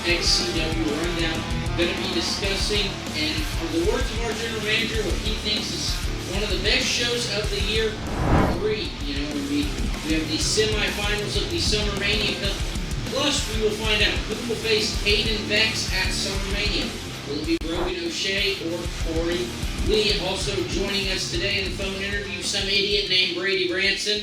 XCW Rundown. Going to be discussing, and from the words of our general manager, what he thinks is one of the best shows of the year, Greed. You know, we have the semifinals of the Summer Mania Cup. Plus, we will find out who will face Hayden Vex at Summer Mania. Will it be Brogan O'Shea or Corey Lee? Also joining us today in the phone interview, some idiot named Brady Branson.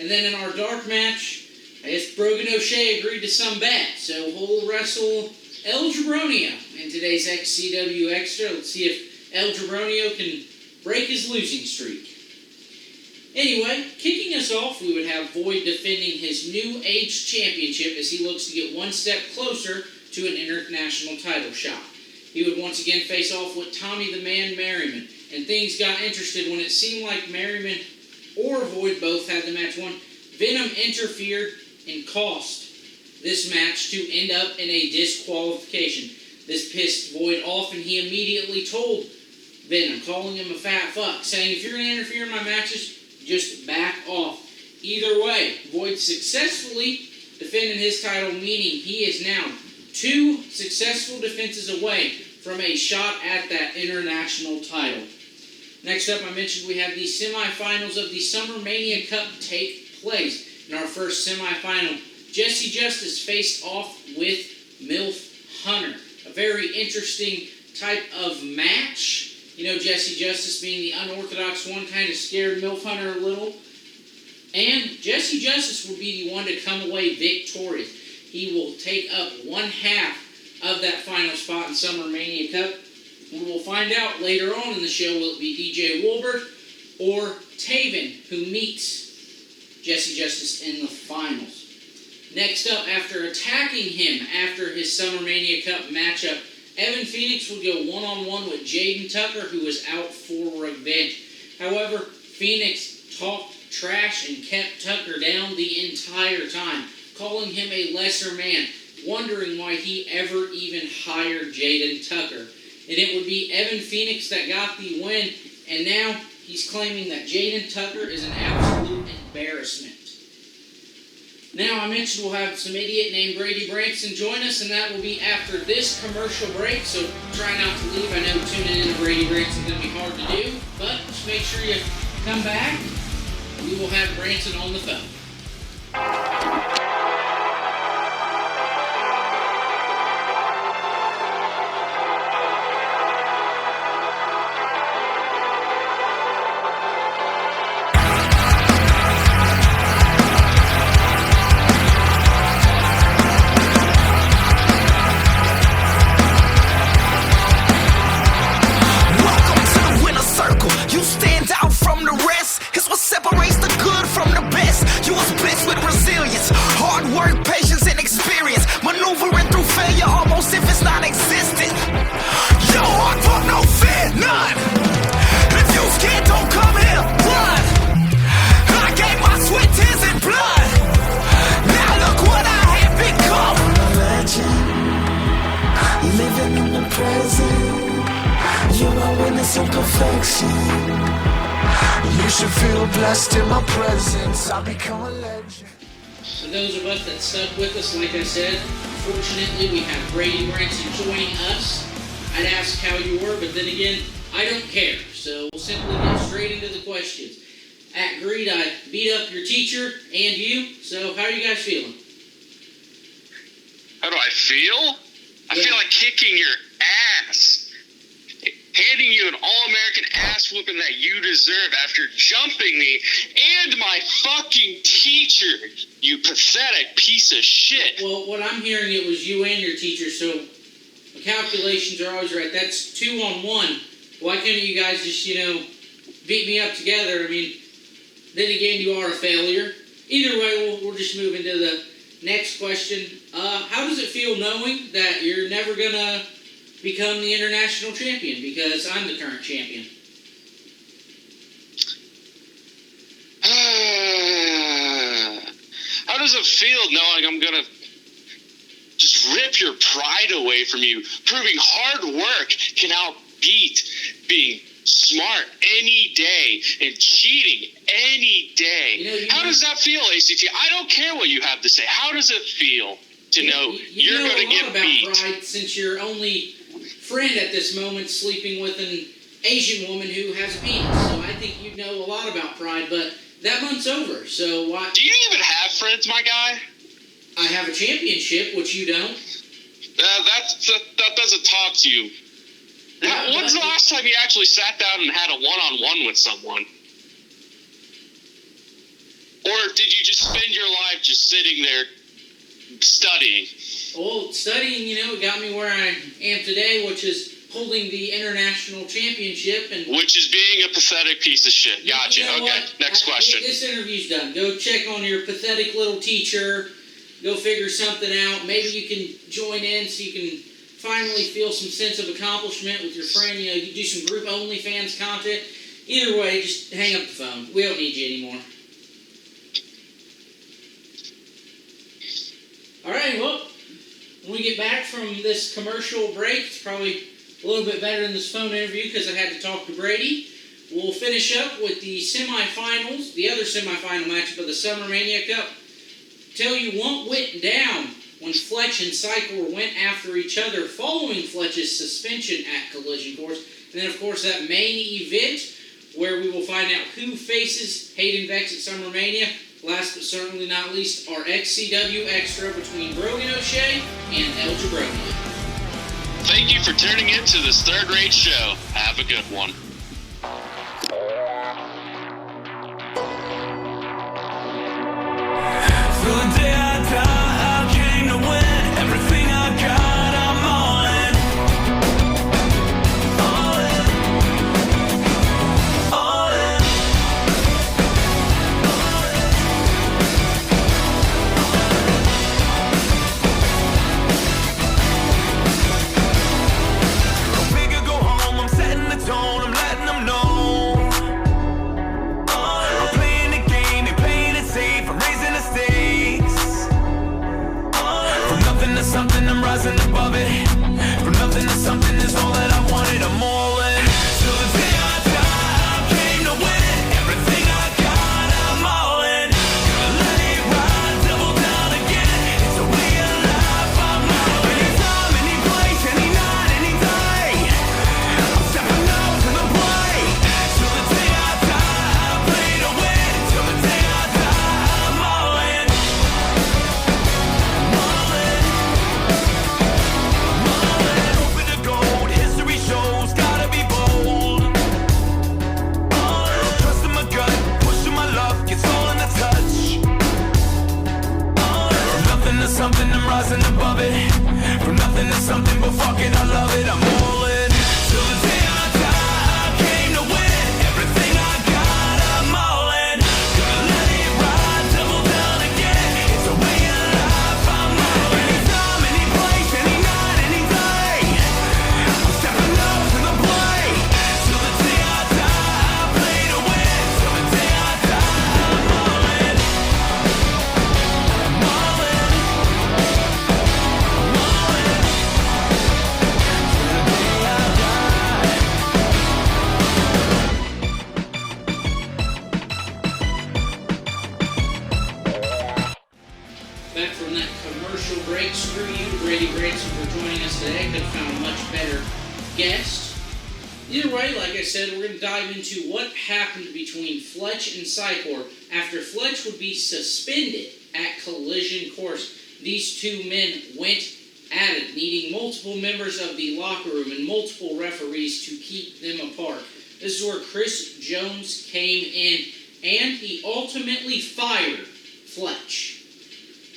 And then in our dark match, I guess Brogan O'Shea agreed to some bet, so he'll wrestle El Jabronio in today's XCW Extra. Let's see if El Jabronio can break his losing streak. Anyway, kicking us off, we would have Void defending his New Age Championship as he looks to get one step closer to an international title shot. He would once again face off with Tommy the Man Merriman, and things got interested when it seemed like Merriman or Void both had the match won. Venom interfered and cost this match to end up in a disqualification. This pissed Void off, and he immediately told Venom, calling him a fat fuck, saying, if you're going to interfere in my matches, just back off. Either way, Void successfully defended his title, meaning he is now 2 successful defenses away from a shot at that international title. Next up, I mentioned we have the semifinals of the Summer Mania Cup take place. In our first semifinal, Jesse Justice faced off with MILF Hunter. A very interesting type of match. You know, Jesse Justice being the unorthodox one kind of scared MILF Hunter a little. And Jesse Justice will be the one to come away victorious. He will take up 1/2 of that final spot in Summer Mania Cup. We will find out later on in the show, will it be DJ Wolbert or Taven who meets Jesse Justice in the finals. Next up, after attacking him after his Summer Mania Cup matchup, Evan Phoenix will go one-on-one with Jaden Tucker, who was out for revenge. However, Phoenix talked trash and kept Tucker down the entire time, calling him a lesser man, wondering why he ever even hired Jaden Tucker. And it would be Evan Phoenix that got the win, and now he's claiming that Jaden Tucker is an absolute embarrassment. Now, I mentioned we'll have some idiot named Brady Branson join us, and that will be after this commercial break, so try not to leave. I know tuning in to Brady Branson is going to be hard to do, but just make sure you come back. We will have Branson on the phone. You should feel blessed in my presence. I become a legend. For those of us that stuck with us, like I said, fortunately we have Brady Branson joining us. I'd ask how you were, but then again, I don't care. So we'll simply get straight into the questions. At Greed, I beat up your teacher and you. So how are you guys feeling? How do I feel? I feel like kicking your ass. Handing you an all-American ass whooping that you deserve after jumping me and my fucking teacher, you pathetic piece of shit. Well, what I'm hearing, it was you and your teacher, so the calculations are always right. That's 2 on 1. Why couldn't you guys just, beat me up together? I mean, then again, you are a failure. Either way, we'll just move into the next question. How does it feel knowing that you're never going to become the international champion, because I'm the current champion? How does it feel knowing I'm going to just rip your pride away from you, proving hard work can outbeat being smart any day and cheating any day? How does that feel, ACT? I don't care what you have to say. How does it feel to know you're going to get beat? Pride, since you're only friend at this moment sleeping with an Asian woman who has a penis. So I think you know a lot about pride, but that month's over, so why... Do you even have friends, my guy? I have a championship, which you don't. That doesn't talk to you. When's the last time you actually sat down and had a one-on-one with someone? Or did you just spend your life just sitting there studying? Well, studying, it got me where I am today, which is holding the international championship. And which is being a pathetic piece of shit. Gotcha. Okay, next question. This interview's done. Go check on your pathetic little teacher. Go figure something out. Maybe you can join in so you can finally feel some sense of accomplishment with your friend. You do some group OnlyFans content. Either way, just hang up the phone. We don't need you anymore. All right, well, when we get back from this commercial break, it's probably a little bit better than this phone interview because I had to talk to Brady. We'll finish up with the semifinals, the other semifinal matchup of the Summer Mania Cup. Tell you what went down when Fletch and Cycler went after each other following Fletch's suspension at Collision Course. And then, of course, that main event where we will find out who faces Hayden Vex at Summer Mania. Last but certainly not least, our XCW Xtra between Brogan O'Shea and Jabronio. Thank you for tuning in to this third-rate show. Have a good one. So the day I die, I came to win. Everything I got, I'm all in. All in. All in. Go big or go home, I'm setting the tone, I'm letting them know. I'm playing the game, they playing it safe, I'm raising the stakes. From nothing to something, I'm rising above it. From nothing to something is all that I wanted, I'm all in. Till the day I die, I came to win. Everything I got, I'm all in. Gonna let it ride, double down. something, I'm rising above it. From nothing to something, but fuck it, I love it. I'm all in. Till the day I die, I came to win. Everything I got, I'm all in. Gonna let it ride, double down again. It's a way of life, I'm all in. Anytime, any place, any night, any day. I'm stepping up to the plate. Till the day I die, I play to win. Till the day I die, I'm all in. I'm all in. I'm all in. Till the day I die. Back from that commercial break, screw you to Brady Branson for joining us today. Could have found a much better guest. Either way, like I said, we're going to dive into what happened between Fletch and Psychor after Fletch would be suspended at Collision Course. These two men went at it, needing multiple members of the locker room and multiple referees to keep them apart. This is where Chris Jones came in, and he ultimately fired Fletch.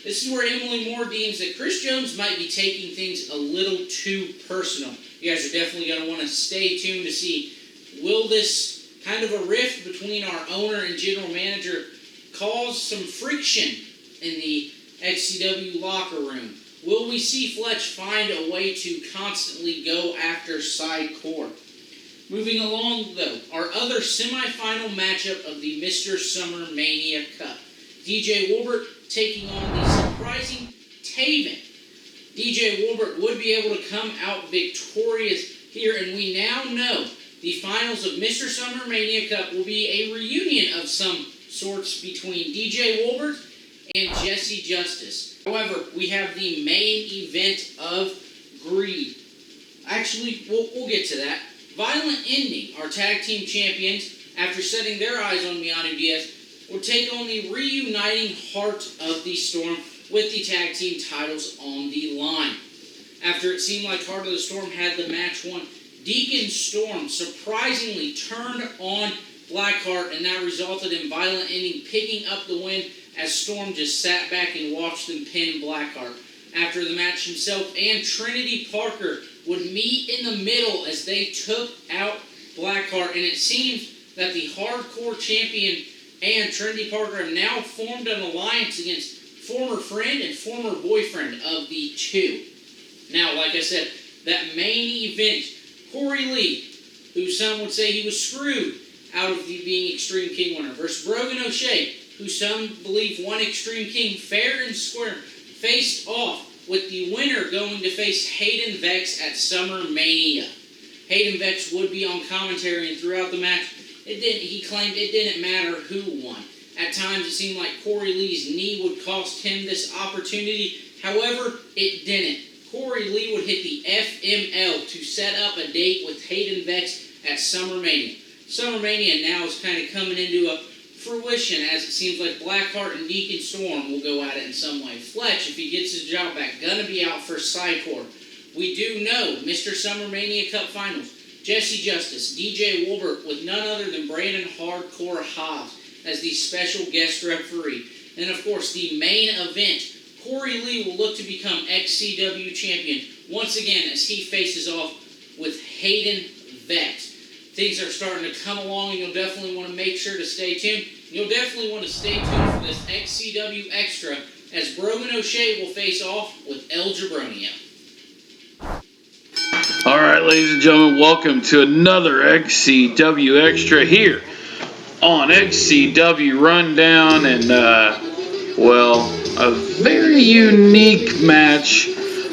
This is where Emily Moore deems that Chris Jones might be taking things a little too personal. You guys are definitely going to want to stay tuned to see, will this kind of a rift between our owner and general manager cause some friction in the XCW locker room? Will we see Fletch find a way to constantly go after Psychor? Moving along, though, our other semifinal matchup of the Mr. Summer Mania Cup. DJ Wilbert taking on the surprising Taven. DJ Wilbert would be able to come out victorious here, and we now know the finals of Mr. Summer Mania Cup will be a reunion of some sorts between DJ Wilbert and Jesse Justice. However, we have the main event of Greed. Actually, we'll get to that. Violent Ending, our tag team champions, after setting their eyes on Mianu Diaz, will take on the reuniting Heart of the Storm with the tag team titles on the line. After it seemed like Heart of the Storm had the match won, Deacon Storm surprisingly turned on Blackheart, and that resulted in Violent Ending picking up the win as Storm just sat back and watched them pin Blackheart. After the match, himself and Trinity Parker would meet in the middle as they took out Blackheart, and it seems that the Hardcore Champion and Trinity Parker have now formed an alliance against former friend and former boyfriend of the two. Now, like I said, that main event, Corey Lee, who some would say he was screwed out of the being Extreme King winner, versus Brogan O'Shea, who some believe won Extreme King fair and square, faced off with the winner going to face Hayden Vex at Summer Mania. Hayden Vex would be on commentary, and throughout the match, he claimed it didn't matter who won. At times, it seemed like Corey Lee's knee would cost him this opportunity. However, it didn't. Corey Lee would hit the FML to set up a date with Hayden Vex at Summer Mania. Summer Mania now is kind of coming into a fruition, as it seems like Blackheart and Deacon Storm will go at it in some way. Fletch, if he gets his job back, gonna be out for Psychor. We do know Mr. Summer Mania Cup Finals, Jesse Justice, DJ Wilbert with none other than Brandon Hardcore Hobbs as the special guest referee. And of course, the main event, Corey Lee will look to become XCW champion once again as he faces off with Hayden Vex. Things are starting to come along, and you'll definitely want to make sure to stay tuned. You'll definitely want to stay tuned for this XCW Extra as Brogan O'Shea will face off with El Jabronio. All right, ladies and gentlemen, welcome to another XCW Extra here on XCW Rundown, and a very unique match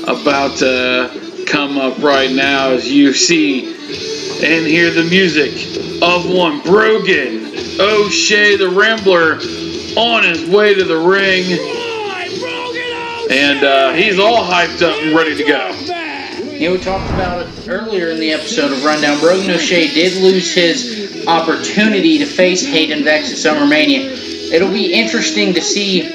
about to come up right now as you see and hear the music of one Brogan O'Shea, the Rambler, on his way to the ring, and he's all hyped up and ready to go. Yeah, we talked about it earlier in the episode of Rundown. Brogan O'Shea did lose his opportunity to face Hayden Vex at Summer Mania. It'll be interesting to see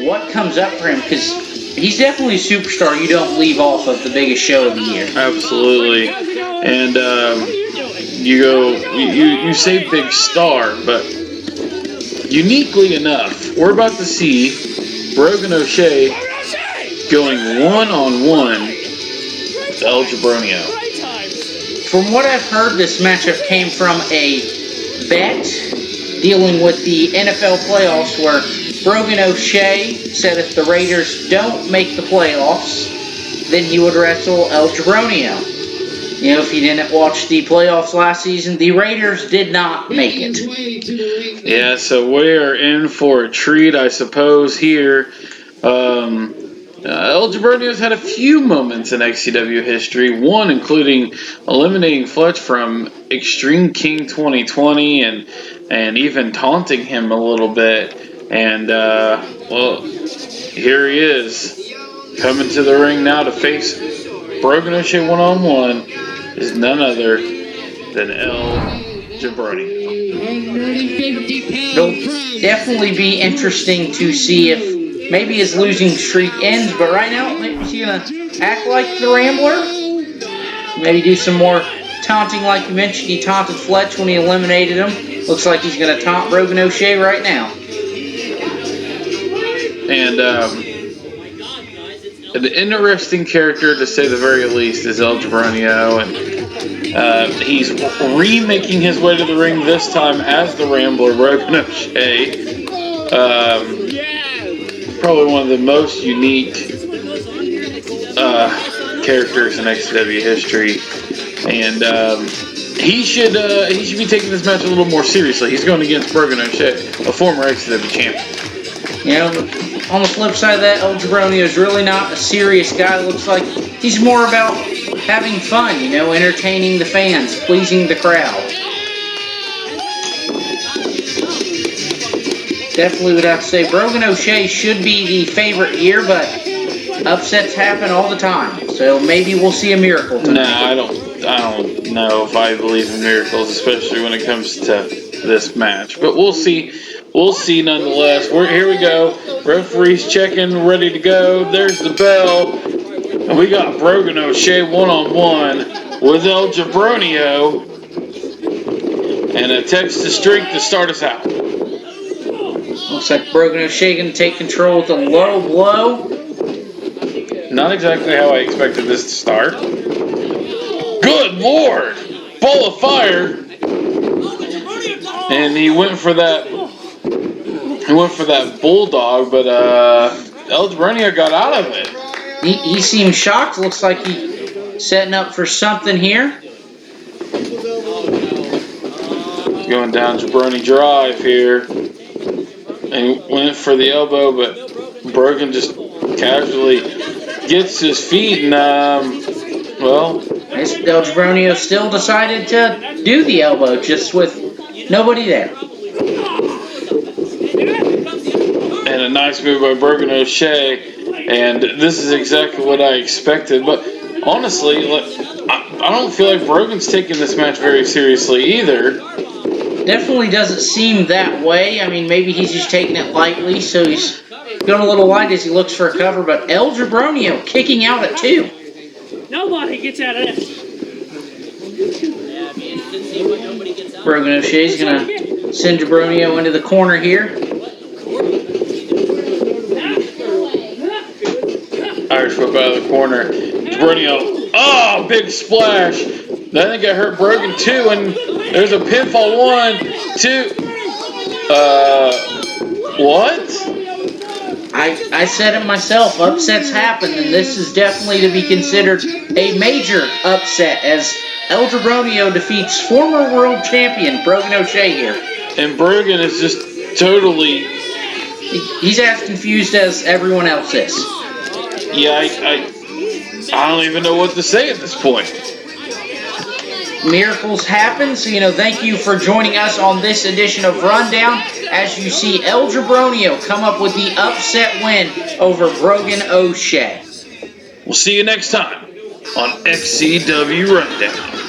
what comes up for him, because he's definitely a superstar you don't leave off of the biggest show of the year. Absolutely. And you say big star, but uniquely enough, we're about to see Brogan O'Shea going one-on-one with El Jabronio. From what I've heard, this matchup came from a bet dealing with the NFL playoffs where Brogan O'Shea said if the Raiders don't make the playoffs, then he would wrestle El Jabronio. You know, if you didn't watch the playoffs last season, the Raiders did not make it. Yeah, so we are in for a treat, I suppose, here. El Jabronio's had a few moments in XCW history, one including eliminating Fletch from Extreme King 2020 and even taunting him a little bit. And, well, here he is, coming to the ring now to face Brogan O'Shea one-on-one is none other than El Jabronio. It'll definitely be interesting to see if maybe his losing streak ends, but right now, maybe he's going to act like the Rambler. Maybe do some more taunting like you mentioned. He taunted Fletch when he eliminated him. Looks like he's going to taunt Brogan O'Shea right now. And an interesting character, to say the very least, is El Jabronio. And he's remaking his way to the ring this time as the Rambler, Brogan O'Shea. Probably one of the most unique characters in XCW history, and he should be taking this match a little more seriously. He's going against Brogan O'Shea, a former XCW champion. You know, on the flip side of that, El Jabronio is really not a serious guy. Looks like he's more about having fun, you know, entertaining the fans, pleasing the crowd. Definitely would have to say Brogan O'Shea should be the favorite here, but upsets happen all the time. So maybe we'll see a miracle tonight. No, I don't know if I believe in miracles, especially when it comes to this match. But we'll see. We'll see nonetheless. Here we go. Referee's checking, ready to go. There's the bell. And we got Brogan O'Shea one-on-one with El Jabronio. And a Texas streak to start us out. Looks like Brogan O'Shea going to take control with a low blow. Not exactly how I expected this to start. Good Lord! Ball of fire! And he went for that bulldog, but El Jabronio got out of it. He seemed shocked. Looks like he's setting up for something here. Going down Jabroni Drive here. And went for the elbow, but Brogan just casually gets his feet, and, well... El Jabronio still decided to do the elbow, just with nobody there. And a nice move by Brogan O'Shea, and this is exactly what I expected, but honestly, I don't feel like Brogan's taking this match very seriously either. Definitely doesn't seem that way. I mean, maybe he's just taking it lightly, so he's going a little light as he looks for a cover, but El Jabronio kicking out at 2. Nobody gets out of this. Brogan O'Shea's going to send Jabronio into the corner here. Irish whip out of the corner. Jabronio, oh, big splash. I think I hurt Brogan too, and there's a pinfall. 1, 2. What? I said it myself. Upsets happen, and this is definitely to be considered a major upset as El Jabronio defeats former world champion Brogan O'Shea here. And Brogan is just totally... He's as confused as everyone else is. Yeah, I don't even know what to say at this point. Miracles happen, so, thank you for joining us on this edition of Rundown as you see El Jabronio come up with the upset win over Brogan O'Shea. We'll see you next time on XCW Rundown.